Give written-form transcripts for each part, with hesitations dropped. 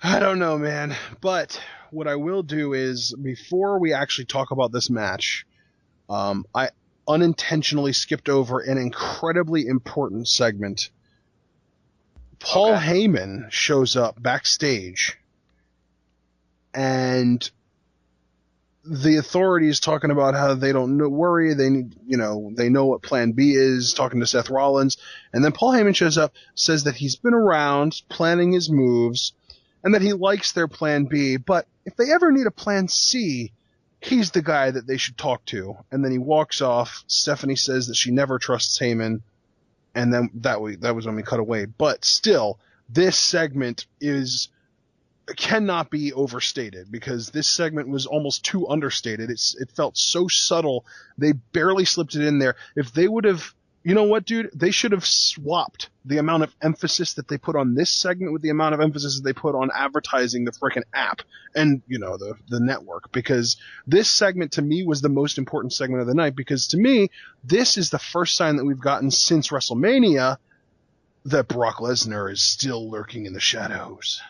I don't know, man. But what I will do is, before we actually talk about this match, I unintentionally skipped over an incredibly important segment. Paul Okay. Heyman shows up backstage, and the authorities talking about how they don't worry, they need, they know what Plan B is, talking to Seth Rollins, and then Paul Heyman shows up, says that he's been around planning his moves, and that he likes their Plan B, but if they ever need a Plan C, he's the guy that they should talk to. And then he walks off. Stephanie says that she never trusts Heyman, and then that was when we cut away. But still, this segment cannot be overstated because this segment was almost too understated. It felt so subtle. They barely slipped it in there. If they would have, you know what, dude? They should have swapped the amount of emphasis that they put on this segment with the amount of emphasis that they put on advertising the freaking app and, the network, because this segment to me was the most important segment of the night, because to me, this is the first sign that we've gotten since WrestleMania that Brock Lesnar is still lurking in the shadows.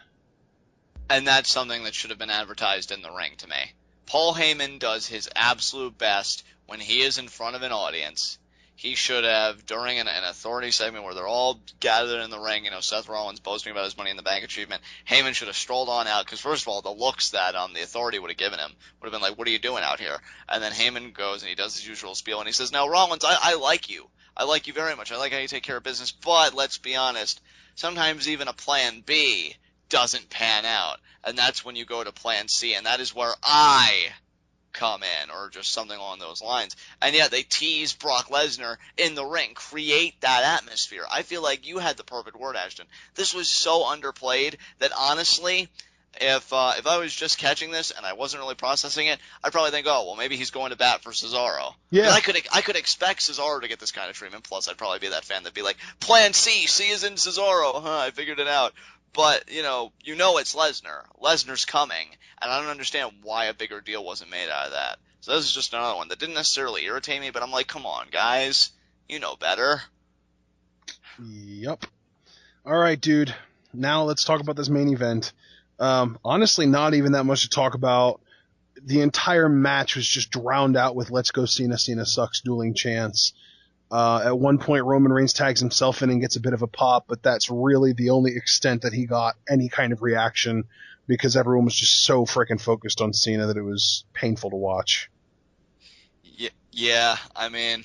And that's something that should have been advertised in the ring to me. Paul Heyman does his absolute best when he is in front of an audience. He should have, during an authority segment where they're all gathered in the ring, Seth Rollins boasting about his Money in the Bank achievement, Heyman should have strolled on out, because first of all, the looks that the authority would have given him would have been like, what are you doing out here? And then Heyman goes and he does his usual spiel and he says, now Rollins, I like you. I like you very much. I like how you take care of business, but let's be honest, sometimes even a plan B doesn't pan out. And that's when you go to plan C, and that is where I come in, or just something along those lines. And yeah, they tease Brock Lesnar in the ring, create that atmosphere. I feel like you had the perfect word, Ashton. This was so underplayed that honestly, if I was just catching this and I wasn't really processing it, I'd probably think, oh, well, maybe he's going to bat for Cesaro. Because Yeah. I could expect Cesaro to get this kind of treatment. Plus, I'd probably be that fan that'd be like, Plan C, C is in Cesaro. Huh, I figured it out. But it's Lesnar. Lesnar's coming, and I don't understand why a bigger deal wasn't made out of that. So this is just another one that didn't necessarily irritate me, but I'm like, come on, guys, you know better. Yep. All right, dude. Now let's talk about this main event. Honestly, not even that much to talk about. The entire match was just drowned out with "Let's go Cena, Cena sucks" dueling chants. At one point, Roman Reigns tags himself in and gets a bit of a pop, but that's really the only extent that he got any kind of reaction, because everyone was just so freaking focused on Cena that it was painful to watch. Yeah, I mean,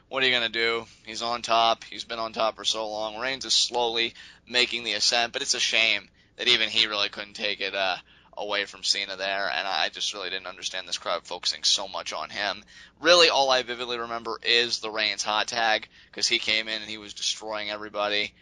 what are you gonna do? He's on top. He's been on top for so long. Reigns is slowly making the ascent, but it's a shame that even he really couldn't take it away from Cena there. And I just really didn't understand this crowd focusing so much on him. Really, all I vividly remember is the Reigns hot tag, because he came in and he was destroying everybody.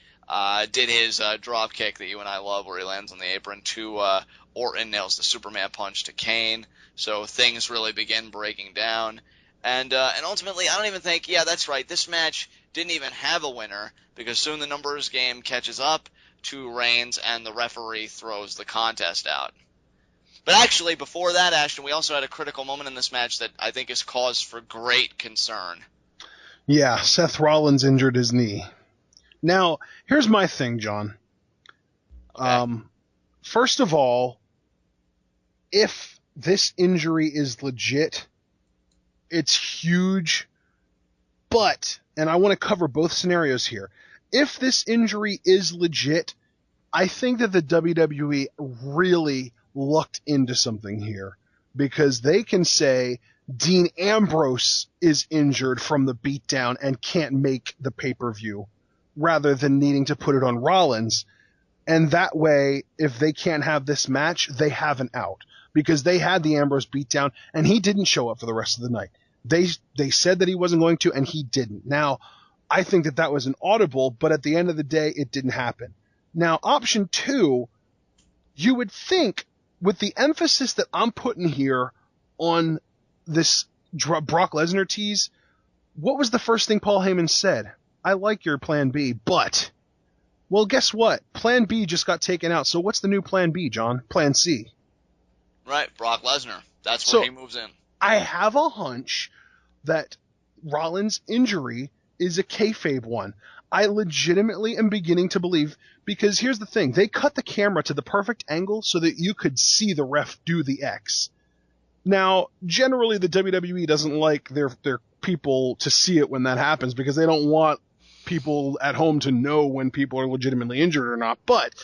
Did his drop kick that you and I love, where he lands on the apron to Orton, nails the Superman punch to Kane. So things really begin breaking down. And ultimately, I don't even think, yeah, that's right, this match didn't even have a winner, because soon the numbers game catches up to Reigns and the referee throws the contest out. But actually, before that, Ashton, we also had a critical moment in this match that I think is cause for great concern. Yeah, Seth Rollins injured his knee. Now, here's my thing, John. Okay? First of all, if this injury is legit, it's huge, but, and I want to cover both scenarios here. If this injury is legit, I think that the WWE really looked into something here, because they can say Dean Ambrose is injured from the beatdown and can't make the pay-per-view, rather than needing to put it on Rollins. And that way, if they can't have this match, they have an out, because they had the Ambrose beatdown and he didn't show up for the rest of the night. They said that he wasn't going to, and he didn't. Now, I think that was an audible, but at the end of the day, it didn't happen. Now, option two, you would think, with the emphasis that I'm putting here on this Brock Lesnar tease, what was the first thing Paul Heyman said? I like your plan B, but... Well, guess what? Plan B just got taken out, so what's the new plan B, John? Plan C. Right, Brock Lesnar. That's where So he moves in. I have a hunch that Rollins' injury is a kayfabe one. I legitimately am beginning to believe, because here's the thing, they cut the camera to the perfect angle so that you could see the ref do the X. Now, generally the WWE doesn't like their people to see it when that happens, because they don't want people at home to know when people are legitimately injured or not. But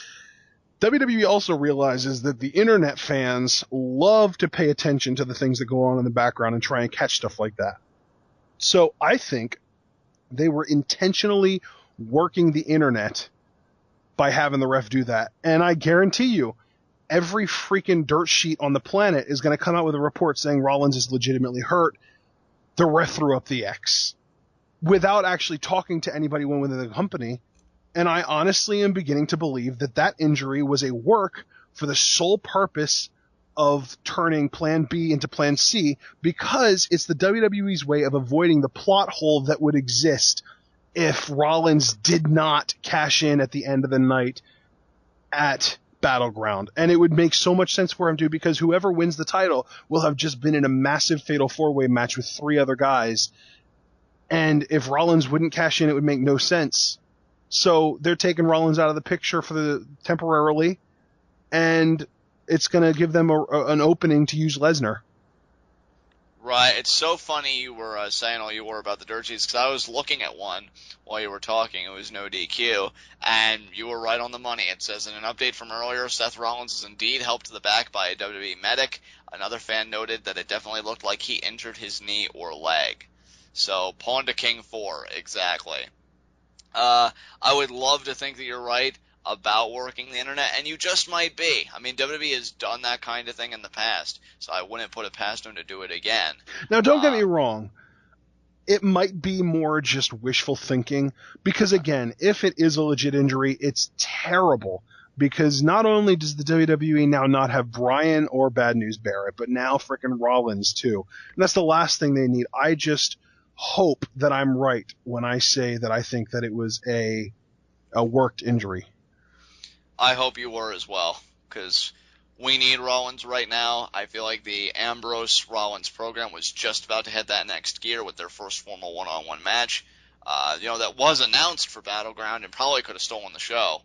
WWE also realizes that the internet fans love to pay attention to the things that go on in the background and try and catch stuff like that. So I think they were intentionally working the internet by having the ref do that. And I guarantee you, every freaking dirt sheet on the planet is going to come out with a report saying Rollins is legitimately hurt. The ref threw up the X without actually talking to anybody within the company. And I honestly am beginning to believe that that injury was a work for the sole purpose of turning Plan B into Plan C, because it's the WWE's way of avoiding the plot hole that would exist if Rollins did not cash in at the end of the night at Battleground. And it would make so much sense for him to, because whoever wins the title will have just been in a massive fatal four-way match with 3 other guys. And if Rollins wouldn't cash in, it would make no sense. So they're taking Rollins out of the picture temporarily, and it's going to give them an opening to use Lesnar. Right. It's so funny you were saying all you were about the dirt sheets, because I was looking at one while you were talking. It was no DQ, and you were right on the money. It says, in an update from earlier, Seth Rollins was indeed helped to the back by a WWE medic. Another fan noted that it definitely looked like he injured his knee or leg. So, pawn to king 4, exactly. I would love to think that you're right about working the internet, and you just might be. I mean, WWE has done that kind of thing in the past, so I wouldn't put it past them to do it again. Now, don't get me wrong. It might be more just wishful thinking, because, again, if it is a legit injury, it's terrible, because not only does the WWE now not have Bryan or Bad News Barrett, but now frickin' Rollins, too. And that's the last thing they need. I just hope that I'm right when I say that I think that it was a worked injury. I hope you were as well, because we need Rollins right now. I feel like the Ambrose-Rollins program was just about to hit that next gear with their first formal one-on-one match. That was announced for Battleground and probably could have stolen the show.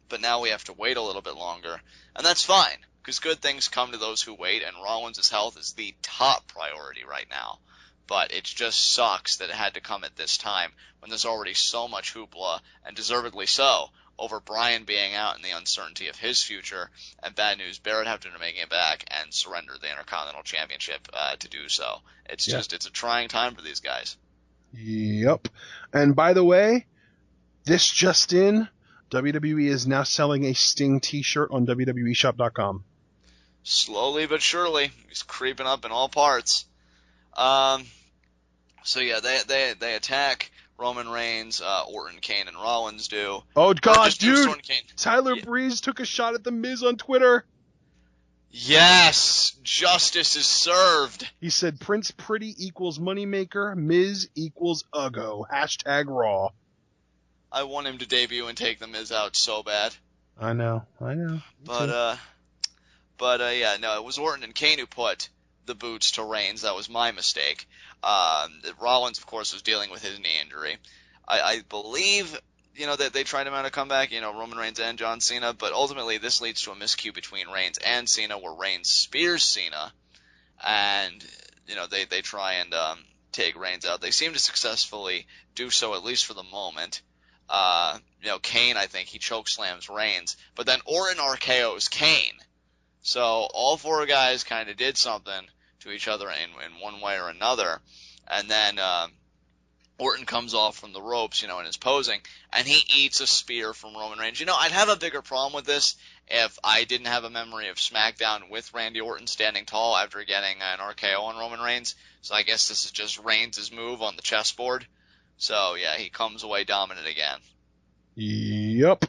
But now we have to wait a little bit longer, and that's fine, because good things come to those who wait, and Rollins' health is the top priority right now. But it just sucks that it had to come at this time, when there's already so much hoopla, and deservedly so, over Bryan being out and the uncertainty of his future, and Bad News Barrett having to make it back and surrender the Intercontinental Championship to do so. It's it's a trying time for these guys. Yep. And by the way, this just in, WWE is now selling a Sting t-shirt on WWEshop.com. Slowly but surely, he's creeping up in all parts. So yeah, they attack Roman Reigns, Orton, Kane, and Rollins do. Oh God, dude! Kane. Tyler Breeze took a shot at the Miz on Twitter. Yes, justice is served. He said Prince Pretty equals moneymaker, Miz equals Uggo. # Raw. I want him to debut and take the Miz out so bad. I know. But yeah, no, it was Orton and Kane who put the boots to Reigns. That was my mistake. Rollins, of course, was dealing with his knee injury. I believe, that they tried him out a comeback, Roman Reigns and John Cena, but ultimately this leads to a miscue between Reigns and Cena, where Reigns spears Cena, and, they try and take Reigns out. They seem to successfully do so, at least for the moment. Kane, I think, he chokeslams Reigns, but then Orton RKO's Kane. So all 4 guys kind of did something to each other in one way or another. And then Orton comes off from the ropes, in his posing, and he eats a spear from Roman Reigns. I'd have a bigger problem with this if I didn't have a memory of SmackDown with Randy Orton standing tall after getting an RKO on Roman Reigns. So I guess this is just Reigns' move on the chessboard. So, yeah, he comes away dominant again. Yep.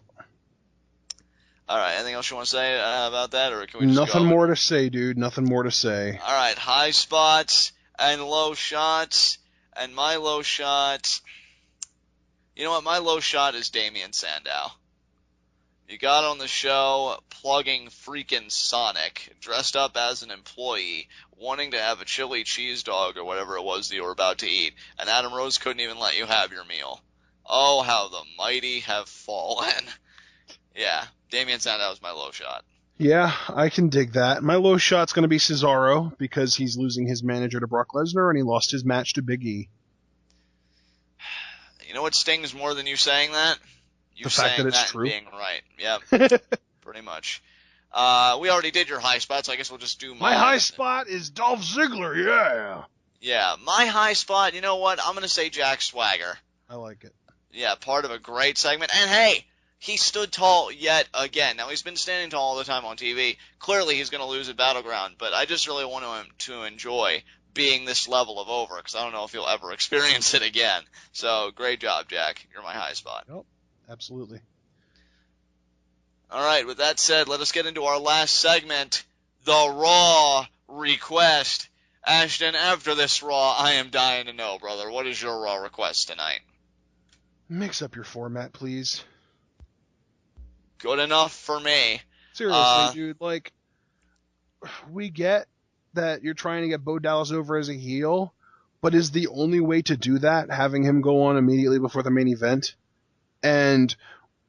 All right, anything else you want to say about that, or can we just Nothing more to say, dude. Nothing more to say. All right, high spots and low shots, and my low shot. You know what? My low shot is Damian Sandow. You got on the show plugging freaking Sonic, dressed up as an employee, wanting to have a chili cheese dog or whatever it was that you were about to eat, and Adam Rose couldn't even let you have your meal. Oh, how the mighty have fallen. Yeah, Damien Sandow was my low shot. Yeah, I can dig that. My low shot's going to be Cesaro because he's losing his manager to Brock Lesnar and he lost his match to Big E. You know what stings more than you saying that? You The fact that saying it's that and true. being right. Yep, pretty much. We already did your high spot, so I guess we'll just do My mine. high spot is Dolph Ziggler, yeah. Yeah, my high spot, you know what? I'm going to say Jack Swagger. I like it. Yeah, part of a great segment. And hey, he stood tall yet again. Now, he's been standing tall all the time on TV. Clearly, he's going to lose at Battleground, but I just really want him to enjoy being this level of over because I don't know if he'll ever experience it again. So, great job, Jack. You're my high spot. Yep, absolutely. All right, with that said, let us get into our last segment, the Raw request. Ashton, after this Raw, I am dying to know, brother. What is your Raw request tonight? Mix up your format, please. Good enough for me. Seriously, dude, like, we get that you're trying to get Bo Dallas over as a heel, but is the only way to do that having him go on immediately before the main event? And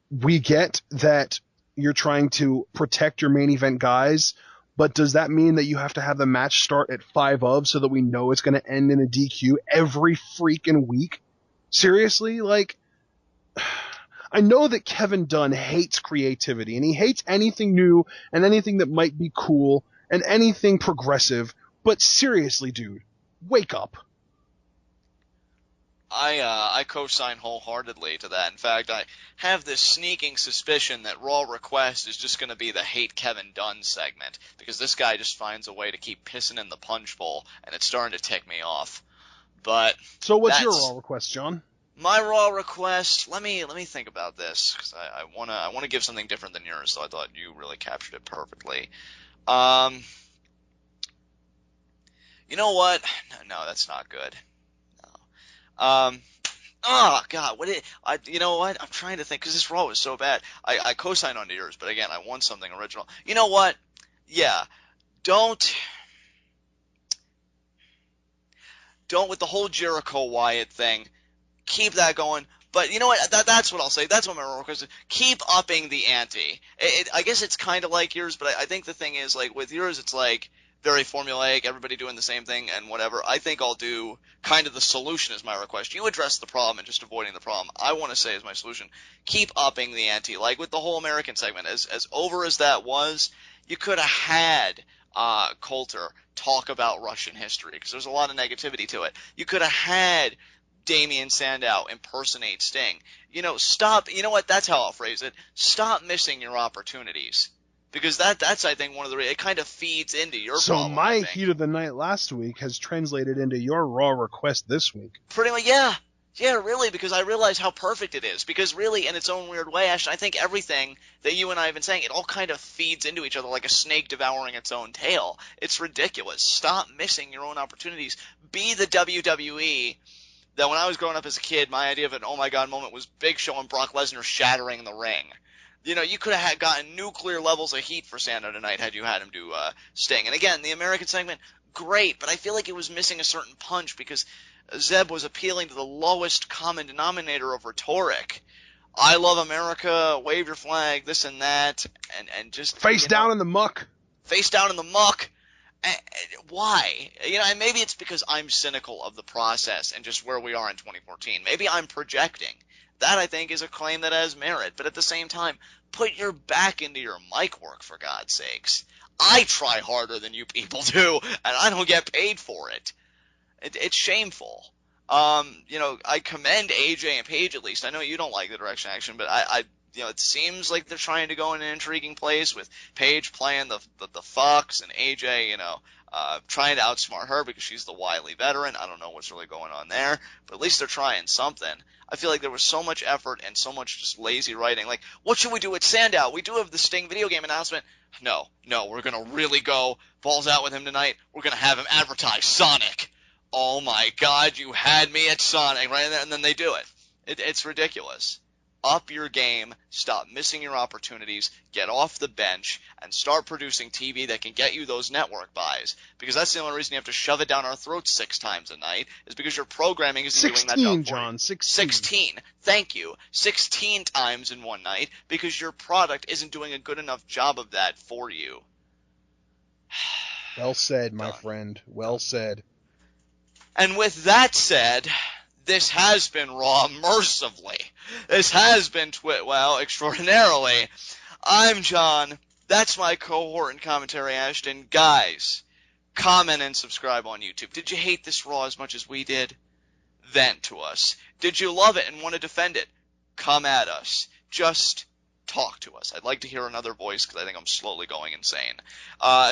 we get that you're trying to protect your main event guys, but does that mean that you have to have the match start at 5 of so that we know it's going to end in a DQ every freaking week? Seriously? Like, I know that Kevin Dunn hates creativity, and he hates anything new and anything that might be cool and anything progressive, but seriously, dude, wake up. I co-sign wholeheartedly to that. In fact, I have this sneaking suspicion that Raw Request is just going to be the Hate Kevin Dunn segment, because this guy just finds a way to keep pissing in the punch bowl, and it's starting to tick me off. But So what's your that's Raw request, John? my Raw request. Let me think about this, because I wanna give something different than yours. So I thought you really captured it perfectly. You know what? No, that's not good. Oh God, you know what? I'm trying to think because this Raw was so bad. I co-signed onto yours, but again, I want something original. You know what? Yeah, don't with the whole Jericho Wyatt thing. Keep that going. But you know what? That's what I'll say. That's what my request is. Keep upping the ante. I guess it's kind of like yours, but I think the thing is, like, with yours, it's like very formulaic, everybody doing the same thing and whatever. I think I'll do kind of the solution as my request. You address the problem and just avoiding the problem. I want to say as my solution, keep upping the ante. Like with the whole American segment, as over as that was, you could have had Coulter talk about Russian history because there's a lot of negativity to it. You could have had Damien Sandow impersonate Sting. Stop. You know what? That's how I'll phrase it. Stop missing your opportunities. Because that's I think one of the it kind of feeds into your So problem. my heat of the night last week has translated into your Raw request this week. Pretty much, yeah. Yeah, really, because I realize how perfect it is. Because really, in its own weird way, Ashton, I think everything that you and I have been saying, it all kind of feeds into each other like a snake devouring its own tail. It's ridiculous. Stop missing your own opportunities. Be the WWE that when I was growing up as a kid, my idea of an oh my god moment was Big Show and Brock Lesnar shattering the ring. You could have gotten nuclear levels of heat for Sandow tonight had you had him do Sting. And again, the American segment, great, but I feel like it was missing a certain punch because Zeb was appealing to the lowest common denominator of rhetoric. I love America, wave your flag, this and that, and just face down in the muck. Face down in the muck. Why? And maybe it's because I'm cynical of the process and just where we are in 2014. Maybe I'm projecting. That, I think, is a claim that has merit. But at the same time, put your back into your mic work, for God's sakes. I try harder than you people do, and I don't get paid for it. It's shameful. I commend AJ and Paige at least. I know you don't like the direction action, but it seems like they're trying to go in an intriguing place with Paige playing the fucks and AJ, trying to outsmart her because she's the wily veteran. I don't know what's really going on there, but at least they're trying something. I feel like there was so much effort and so much just lazy writing. Like, what should we do with Sandow? We do have the Sting video game announcement. No, we're going to really go balls out with him tonight. We're going to have him advertise Sonic. Oh my God, you had me at Sonic, right? And then they do it. It's ridiculous. up your game, stop missing your opportunities, get off the bench, and start producing TV that can get you those network buys. Because that's the only reason you have to shove it down our throats 6 times a night, is because your programming isn't doing that job for John, you. 16. 16. Thank you. 16 times in one night, because your product isn't doing a good enough job of that for you. Well said, my friend. Well said. And with that said, this has been Raw mercifully. This has been extraordinarily. I'm John. That's my cohort and commentary, Ashton. Guys, comment and subscribe on YouTube. Did you hate this Raw as much as we did? Vent to us. Did you love it and want to defend it? Come at us. Just talk to us. I'd like to hear another voice because I think I'm slowly going insane.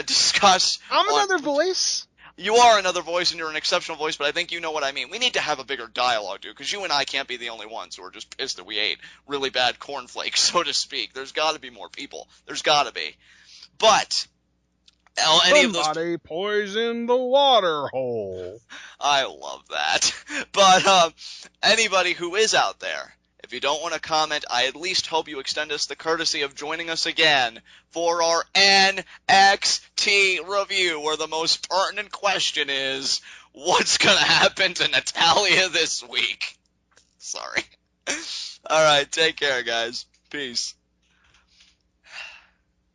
Discuss. I'm another voice. You are another voice, and you're an exceptional voice, but I think you know what I mean. We need to have a bigger dialogue, dude, because you and I can't be the only ones who are just pissed that we ate really bad cornflakes, so to speak. There's got to be more people. There's got to be. But somebody poisoned the water hole. I love that. But anybody who is out there, if you don't want to comment, I at least hope you extend us the courtesy of joining us again for our NXT review, where the most pertinent question is, what's going to happen to Natalya this week? Sorry. All right, take care, guys. Peace.